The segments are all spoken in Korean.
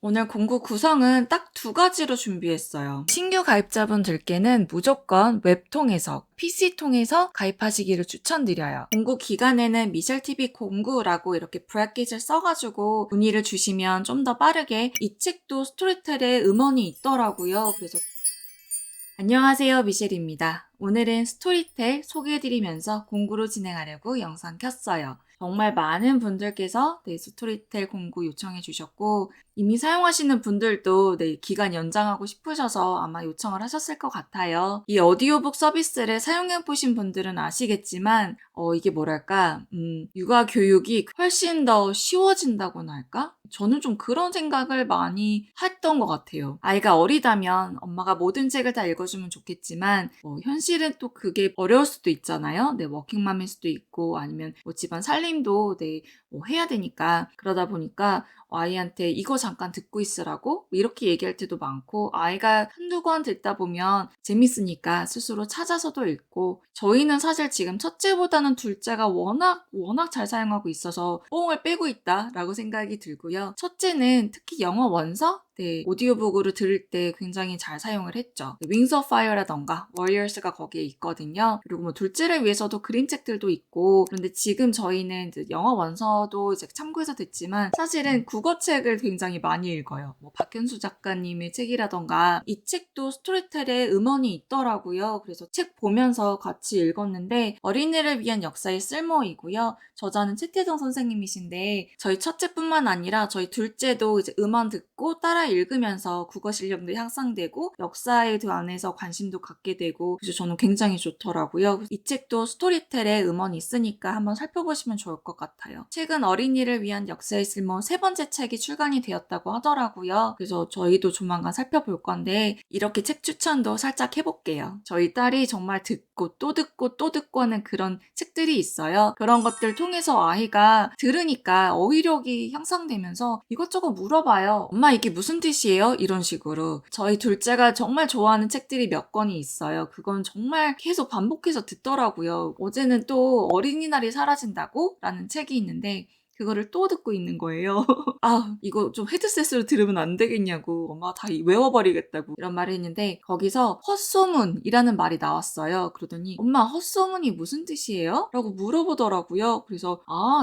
오늘 공구 구성은 딱 두 가지로 준비했어요. 신규 가입자분들께는 무조건 웹 통해서, PC 통해서 가입하시기를 추천드려요. 공구 기간에는 미셸TV 공구라고 이렇게 브래킷을 써가지고 문의를 주시면 좀 더 빠르게 이 책도 스토리텔에 음원이 있더라고요. 그래서 안녕하세요, 미셸입니다. 오늘은 스토리텔 소개해드리면서 공구로 진행하려고 영상 켰어요. 정말 많은 분들께서 스토리텔 공구 요청해 주셨고 이미 사용하시는 분들도 기간 연장하고 싶으셔서 아마 요청을 하셨을 것 같아요. 이 오디오북 서비스를 사용해 보신 분들은 아시겠지만 이게 뭐랄까 육아 교육이 훨씬 더 쉬워진다고나 할까? 저는 좀 그런 생각을 많이 했던 것 같아요. 아이가 어리다면 엄마가 모든 책을 다 읽어주면 좋겠지만 현실은 또 그게 어려울 수도 있잖아요. 워킹맘일 수도 있고 아니면 집안 살림도 해야 되니까 그러다 보니까 아이한테 이거 잠깐 듣고 있으라고 이렇게 얘기할 때도 많고 아이가 한두 권 듣다 보면 재밌으니까 스스로 찾아서도 읽고 저희는 사실 지금 첫째보다는 둘째가 워낙 잘 사용하고 있어서 뽕을 빼고 있다라고 생각이 들고요. 첫째는 특히 영어 원서 오디오북으로 들을 때 굉장히 잘 사용을 했죠. 윙스 오브 파이어라던가 워리어스가 거기에 있거든요. 그리고 둘째를 위해서도 그림책들도 있고 그런데 지금 저희는 영어 원서도 이제 참고해서 듣지만 사실은 국어책을 굉장히 많이 읽어요. 박현수 작가님의 책이라던가 이 책도 스토리텔에 음원이 있더라고요. 그래서 책 보면서 같이 읽었는데 어린이를 위한 역사의 쓸모이고요. 저자는 최태성 선생님이신데 저희 첫째뿐만 아니라 저희 둘째도 이제 음원 듣고 따라 읽으면서 국어 실력도 향상되고 역사에 대해서 관심도 갖게 되고 그래서 저는 굉장히 좋더라고요. 이 책도 스토리텔에 음원이 있으니까 한번 살펴보시면 좋을 것 같아요. 최근 어린이를 위한 역사의 쓸모 세 번째 책이 출간이 되었다고 하더라고요. 그래서 저희도 조만간 살펴볼 건데 이렇게 책 추천도 살짝 해볼게요. 저희 딸이 정말 듣고 또 듣고 또 듣고 하는 그런 책들이 있어요. 그런 것들 통해서 아이가 들으니까 어휘력이 향상되면서 이것저것 물어봐요. 엄마 이게 무슨 뜻이에요? 이런 식으로. 저희 둘째가 정말 좋아하는 책들이 몇 권이 있어요. 그건 정말 계속 반복해서 듣더라고요. 어제는 또 어린이날이 사라진다고? 라는 책이 있는데 그거를 또 듣고 있는 거예요. 이거 좀 헤드셋으로 들으면 안 되겠냐고 엄마가 다 외워버리겠다고 이런 말을 했는데 거기서 헛소문이라는 말이 나왔어요. 그러더니 엄마 헛소문이 무슨 뜻이에요? 라고 물어보더라고요. 그래서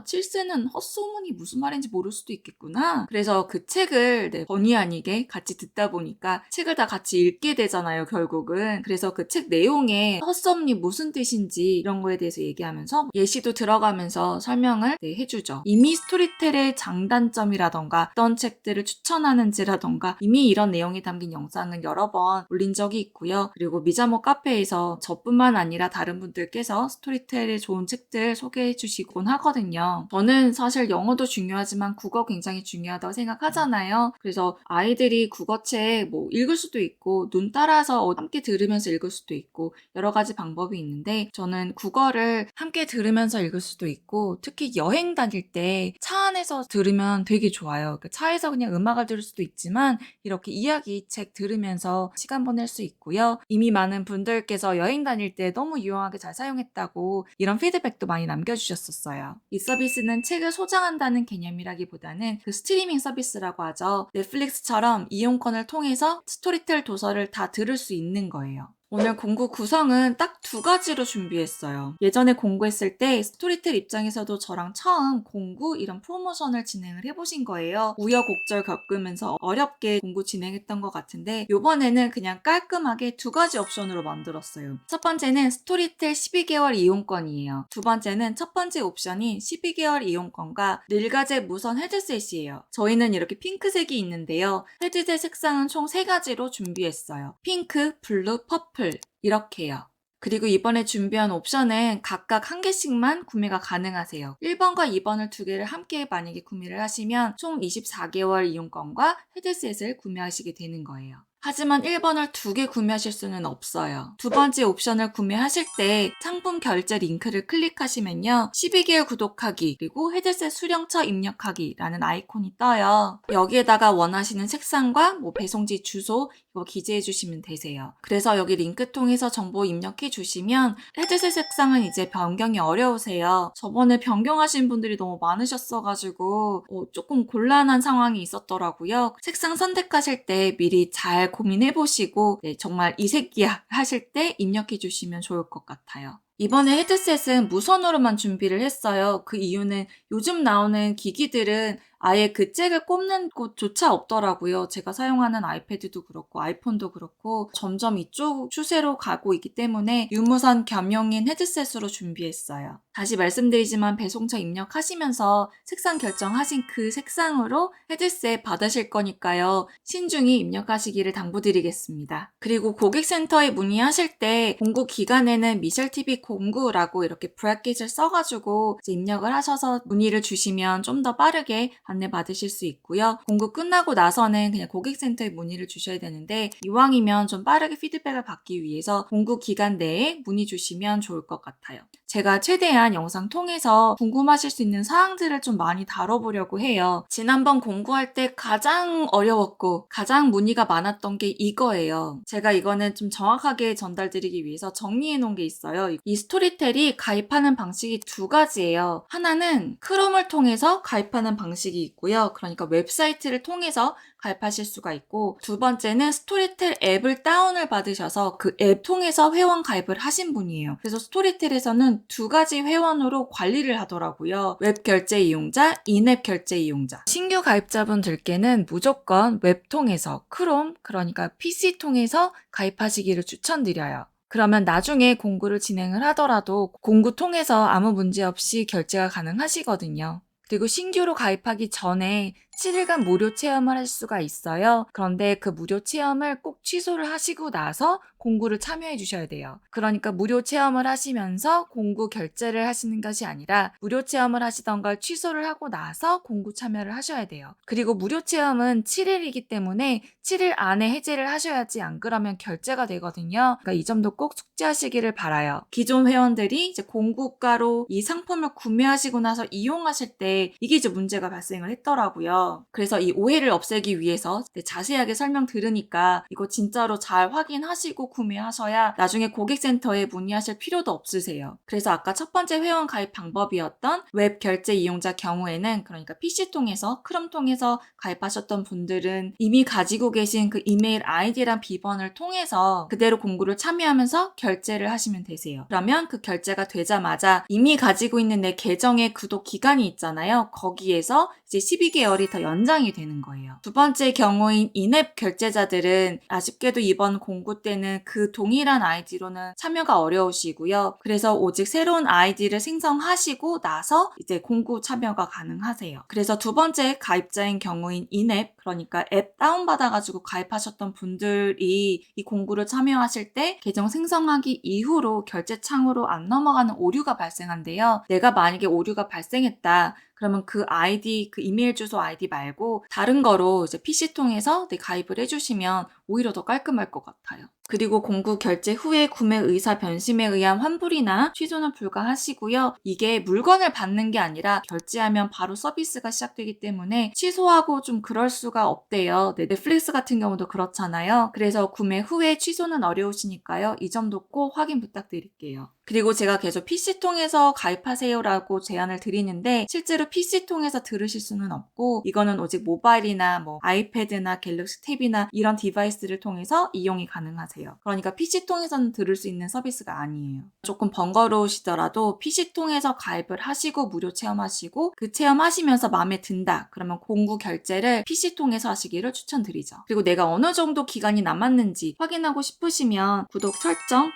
칠세는 헛소문이 무슨 말인지 모를 수도 있겠구나. 그래서 그 책을 번이 아니게 같이 듣다 보니까 책을 다 같이 읽게 되잖아요, 결국은. 그래서 그 책 내용에 헛소문이 무슨 뜻인지 이런 거에 대해서 얘기하면서 예시도 들어가면서 설명을 해주죠. 이미 스토리텔의 장단점이라던가 어떤 책들을 추천하는지라던가 이미 이런 내용이 담긴 영상은 여러 번 올린 적이 있고요. 그리고 미자모 카페에서 저뿐만 아니라 다른 분들께서 스토리텔의 좋은 책들 소개해 주시곤 하거든요. 저는 사실 영어도 중요하지만 국어 굉장히 중요하다고 생각하잖아요. 그래서 아이들이 국어책 읽을 수도 있고 눈 따라서 함께 들으면서 읽을 수도 있고 여러 가지 방법이 있는데 저는 국어를 함께 들으면서 읽을 수도 있고 특히 여행 다닐 때 차 안에서 들으면 되게 좋아요. 차에서 그냥 음악을 들을 수도 있지만 이렇게 이야기책 들으면서 시간 보낼 수 있고요. 이미 많은 분들께서 여행 다닐 때 너무 유용하게 잘 사용했다고 이런 피드백도 많이 남겨주셨었어요. 이 서비스는 책을 소장한다는 개념이라기보다는 그 스트리밍 서비스라고 하죠. 넷플릭스처럼 이용권을 통해서 스토리텔 도서를 다 들을 수 있는 거예요. 오늘 공구 구성은 딱 두 가지로 준비했어요. 예전에 공구했을 때 스토리텔 입장에서도 저랑 처음 공구 이런 프로모션을 진행을 해보신 거예요. 우여곡절 겪으면서 어렵게 공구 진행했던 것 같은데 이번에는 그냥 깔끔하게 두 가지 옵션으로 만들었어요. 첫 번째는 스토리텔 12개월 이용권이에요. 두 번째는 첫 번째 옵션인 12개월 이용권과 늘가제 무선 헤드셋이에요. 저희는 이렇게 핑크색이 있는데요. 헤드셋 색상은 총 3가지로 준비했어요. 핑크, 블루, 퍼플 이렇게요. 그리고 이번에 준비한 옵션은 각각 한 개씩만 구매가 가능하세요. 1번과 2번을 두 개를 함께 만약에 구매를 하시면 총 24개월 이용권과 헤드셋을 구매하시게 되는 거예요. 하지만 1번을 2개 구매하실 수는 없어요. 두 번째 옵션을 구매하실 때 상품 결제 링크를 클릭하시면요. 12개월 구독하기 그리고 헤드셋 수령처 입력하기라는 아이콘이 떠요. 여기에다가 원하시는 색상과 배송지 주소 이거 기재해 주시면 되세요. 그래서 여기 링크 통해서 정보 입력해 주시면 헤드셋 색상은 이제 변경이 어려우세요. 저번에 변경하신 분들이 너무 많으셨어가지고 조금 곤란한 상황이 있었더라고요. 색상 선택하실 때 미리 잘 고민해보시고 정말 이 색이야 하실 때 입력해 주시면 좋을 것 같아요. 이번에 헤드셋은 무선으로만 준비를 했어요. 그 이유는 요즘 나오는 기기들은 아예 그 잭을 꼽는 곳조차 없더라고요. 제가 사용하는 아이패드도 그렇고 아이폰도 그렇고 점점 이쪽 추세로 가고 있기 때문에 유무선 겸용인 헤드셋으로 준비했어요. 다시 말씀드리지만 배송처 입력하시면서 색상 결정하신 그 색상으로 헤드셋 받으실 거니까요. 신중히 입력하시기를 당부드리겠습니다. 그리고 고객센터에 문의하실 때 공구 기간에는 미셸TV 공구라고 이렇게 브래킷을 써가지고 입력을 하셔서 문의를 주시면 좀 더 빠르게 안내 받으실 수 있고요. 공구 끝나고 나서는 그냥 고객센터에 문의를 주셔야 되는데 이왕이면 좀 빠르게 피드백을 받기 위해서 공구 기간 내에 문의 주시면 좋을 것 같아요. 제가 최대한 영상 통해서 궁금하실 수 있는 사항들을 좀 많이 다뤄보려고 해요. 지난번 공구할 때 가장 어려웠고 가장 문의가 많았던 게 이거예요. 제가 이거는 좀 정확하게 전달드리기 위해서 정리해 놓은 게 있어요. 이 스토리텔이 가입하는 방식이 2가지예요. 하나는 크롬을 통해서 가입하는 방식이 있고요. 그러니까 웹사이트를 통해서 가입하실 수가 있고, 두 번째는 스토리텔 앱을 다운을 받으셔서 그 앱 통해서 회원 가입을 하신 분이에요. 그래서 스토리텔에서는 2가지 회원으로 관리를 하더라고요. 웹 결제 이용자, 인앱 결제 이용자. 신규 가입자분들께는 무조건 웹 통해서 크롬, 그러니까 PC 통해서 가입하시기를 추천드려요. 그러면 나중에 공구를 진행을 하더라도 공구 통해서 아무 문제 없이 결제가 가능하시거든요. 그리고 신규로 가입하기 전에 7일간 무료 체험을 할 수가 있어요. 그런데 그 무료 체험을 꼭 취소를 하시고 나서 공구를 참여해 주셔야 돼요. 그러니까 무료 체험을 하시면서 공구 결제를 하시는 것이 아니라 무료 체험을 하시던 걸 취소를 하고 나서 공구 참여를 하셔야 돼요. 그리고 무료 체험은 7일이기 때문에 7일 안에 해제를 하셔야지, 안 그러면 결제가 되거든요. 그러니까 이 점도 꼭 숙지하시기를 바라요. 기존 회원들이 이제 공구가로 이 상품을 구매하시고 나서 이용하실 때 이게 이제 문제가 발생을 했더라고요. 그래서 이 오해를 없애기 위해서 자세하게 설명 들으니까 이거 진짜로 잘 확인하시고 구매하셔야 나중에 고객센터에 문의하실 필요도 없으세요. 그래서 아까 첫 번째 회원 가입 방법이었던 웹 결제 이용자 경우에는, 그러니까 PC 통해서 크롬 통해서 가입하셨던 분들은 이미 가지고 계신 그 이메일 아이디랑 비번을 통해서 그대로 공구를 참여하면서 결제를 하시면 되세요. 그러면 그 결제가 되자마자 이미 가지고 있는 내 계정의 구독 기간이 있잖아요. 거기에서 이제 12개월이 더 연장이 되는 거예요. 두 번째 경우인 인앱 결제자들은 아쉽게도 이번 공구 때는 그 동일한 아이디로는 참여가 어려우시고요. 그래서 오직 새로운 아이디를 생성하시고 나서 이제 공구 참여가 가능하세요. 그래서 두 번째 가입자인 경우인 인앱, 그러니까 앱 다운받아가지고 가입하셨던 분들이 이 공구를 참여하실 때 계정 생성하기 이후로 결제 창으로 안 넘어가는 오류가 발생한대요. 내가 만약에 오류가 발생했다. 그러면 그 아이디, 그 이메일 주소 아이디 말고 다른 거로 이제 PC 통해서 가입을 해주시면 오히려 더 깔끔할 것 같아요. 그리고 공구 결제 후에 구매 의사 변심에 의한 환불이나 취소는 불가하시고요. 이게 물건을 받는 게 아니라 결제하면 바로 서비스가 시작되기 때문에 취소하고 좀 그럴 수가 없대요. 넷플릭스 같은 경우도 그렇잖아요. 그래서 구매 후에 취소는 어려우시니까요. 이 점도 꼭 확인 부탁드릴게요. 그리고 제가 계속 PC 통해서 가입하세요라고 제안을 드리는데 실제로 PC 통해서 들으실 수는 없고, 이거는 오직 모바일이나 아이패드나 갤럭시 탭이나 이런 디바이스를 통해서 이용이 가능하세요. 그러니까 PC 통해서는 들을 수 있는 서비스가 아니에요. 조금 번거로우시더라도 PC 통해서 가입을 하시고 무료 체험하시고, 그 체험하시면서 마음에 든다 그러면 공구 결제를 PC 통해서 하시기를 추천드리죠. 그리고 내가 어느 정도 기간이 남았는지 확인하고 싶으시면 구독 설정,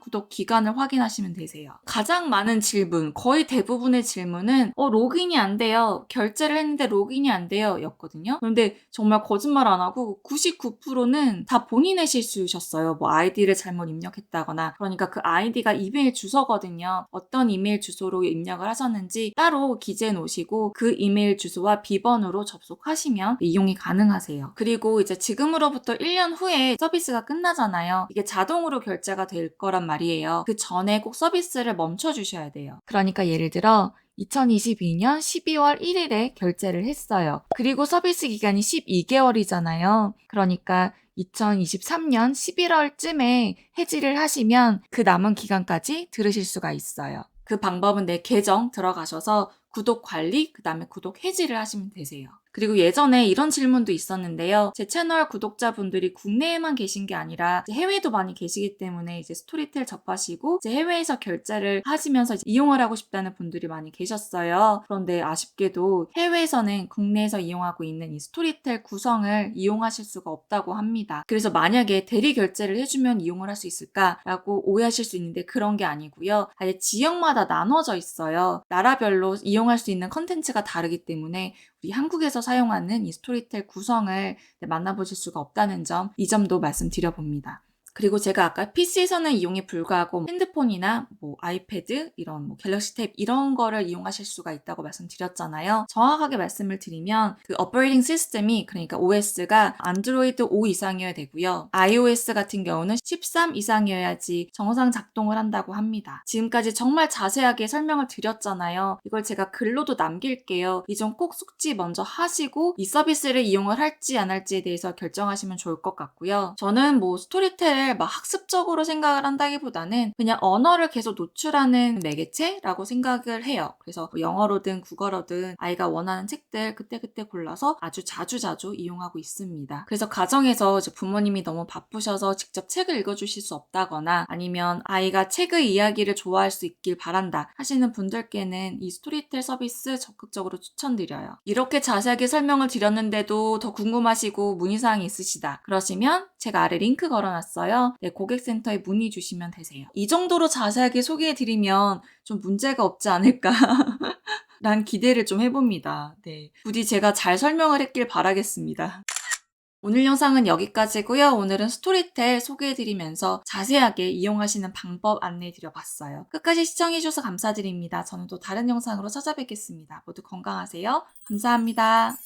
구독 기간을 확인하시면 되세요. 가장 많은 질문, 거의 대부분의 질문은 로그인이 안 돼요. 결제를 했는데 로그인이 안 돼요. 였거든요. 그런데 정말 거짓말 안 하고 99%는 다 본인의 실수셨어요. 뭐 아이디를 잘못 입력했다거나. 그러니까 그 아이디가 이메일 주소거든요. 어떤 이메일 주소로 입력을 하셨는지 따로 기재해 놓으시고 그 이메일 주소와 비번으로 접속하시면 이용이 가능하세요. 그리고 이제 지금으로부터 1년 후에 서비스가 끝나잖아요. 이게 자동으로 결제가 될 거란 말이에요. 그 전에 꼭 서비스를 멈춰 주셔야 돼요. 그러니까 예를 들어 2022년 12월 1일에 결제를 했어요. 그리고 서비스 기간이 12개월이잖아요. 그러니까 2023년 11월쯤에 해지를 하시면 그 남은 기간까지 들으실 수가 있어요. 그 방법은 내 계정 들어가셔서 구독 관리, 그 다음에 구독 해지를 하시면 되세요. 그리고 예전에 이런 질문도 있었는데요. 제 채널 구독자분들이 국내에만 계신 게 아니라 해외에도 많이 계시기 때문에 이제 스토리텔 접하시고 이제 해외에서 결제를 하시면서 이용을 하고 싶다는 분들이 많이 계셨어요. 그런데 아쉽게도 해외에서는 국내에서 이용하고 있는 이 스토리텔 구성을 이용하실 수가 없다고 합니다. 그래서 만약에 대리 결제를 해주면 이용을 할 수 있을까라고 오해하실 수 있는데 그런 게 아니고요. 아예 지역마다 나눠져 있어요. 나라별로 이용할 수 있는 컨텐츠가 다르기 때문에 우리 한국에서 사용하는 이 스토리텔 구성을 만나보실 수가 없다는 점, 이 점도 말씀드려봅니다. 그리고 제가 아까 PC에서는 이용이 불가하고 핸드폰이나 뭐 아이패드, 이런 뭐 갤럭시 탭 이런 거를 이용하실 수가 있다고 말씀드렸잖아요. 정확하게 말씀을 드리면 그 오퍼레이팅 시스템이, 그러니까 OS가 안드로이드 5 이상이어야 되고요. iOS 같은 경우는 13 이상이어야지 정상 작동을 한다고 합니다. 지금까지 정말 자세하게 설명을 드렸잖아요. 이걸 제가 글로도 남길게요. 이 점 꼭 숙지 먼저 하시고 이 서비스를 이용을 할지 안 할지에 대해서 결정하시면 좋을 것 같고요. 저는 뭐 스토리텔 막 학습적으로 생각을 한다기보다는 그냥 언어를 계속 노출하는 매개체라고 생각을 해요. 그래서 뭐 영어로든 국어로든 아이가 원하는 책들 그때그때 골라서 아주 자주 이용하고 있습니다. 그래서 가정에서 이제 부모님이 너무 바쁘셔서 직접 책을 읽어주실 수 없다거나 아니면 아이가 책의 이야기를 좋아할 수 있길 바란다 하시는 분들께는 이 스토리텔 서비스 적극적으로 추천드려요. 이렇게 자세하게 설명을 드렸는데도 더 궁금하시고 문의사항이 있으시다 그러시면 제가 아래 링크 걸어놨어요. 네, 고객센터에 문의 주시면 되세요. 이 정도로 자세하게 소개해드리면 좀 문제가 없지 않을까 란 기대를 좀 해봅니다. 네, 부디 제가 잘 설명을 했길 바라겠습니다. 오늘 영상은 여기까지고요. 오늘은 스토리텔 소개해드리면서 자세하게 이용하시는 방법 안내해드려봤어요. 끝까지 시청해주셔서 감사드립니다. 저는 또 다른 영상으로 찾아뵙겠습니다. 모두 건강하세요. 감사합니다.